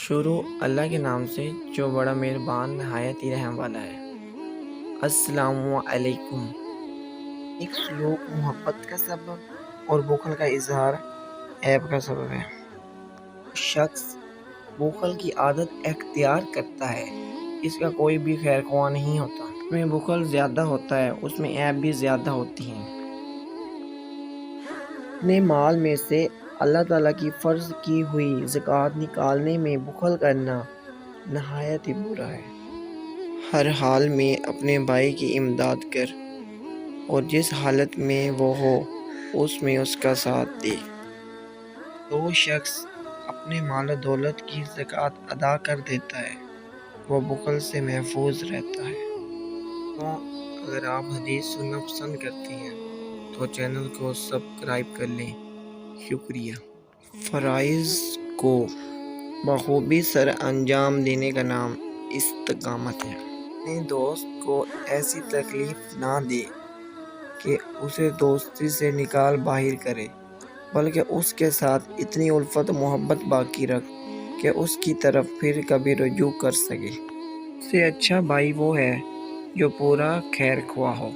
شروع اللہ کے نام سے جو بڑا مہربان نہایت ہی رحم والا ہے۔ السلام علیکم۔ ایک سلوک محبت کا سبب اور بخل کا اظہار عیب کا سبب ہے۔ شخص بخل کی عادت اختیار کرتا ہے، اس کا کوئی بھی خیر خواہ نہیں ہوتا۔ اس میں بخل زیادہ ہوتا ہے، اس میں عیب بھی زیادہ ہوتی ہیں۔ اپنے مال میں سے اللہ تعالیٰ کی فرض کی ہوئی زکوٰۃ نکالنے میں بخل کرنا نہایت ہی برا ہے۔ ہر حال میں اپنے بھائی کی امداد کر اور جس حالت میں وہ ہو اس میں اس کا ساتھ دے۔ جو شخص اپنے مال و دولت کی زکوٰۃ ادا کر دیتا ہے وہ بخل سے محفوظ رہتا ہے۔ تو اگر آپ حدیث سننا پسند کرتے ہیں تو چینل کو سبسکرائب کر لیں۔ شکریہ۔ فرائض کو بخوبی سر انجام دینے کا نام استقامت ہے۔ اپنے دوست کو ایسی تکلیف نہ دے کہ اسے دوستی سے نکال باہر کرے، بلکہ اس کے ساتھ اتنی الفت و محبت باقی رکھ کہ اس کی طرف پھر کبھی رجوع کر سکے۔ اس سے اچھا بھائی وہ ہے جو پورا خیر خواہ ہو۔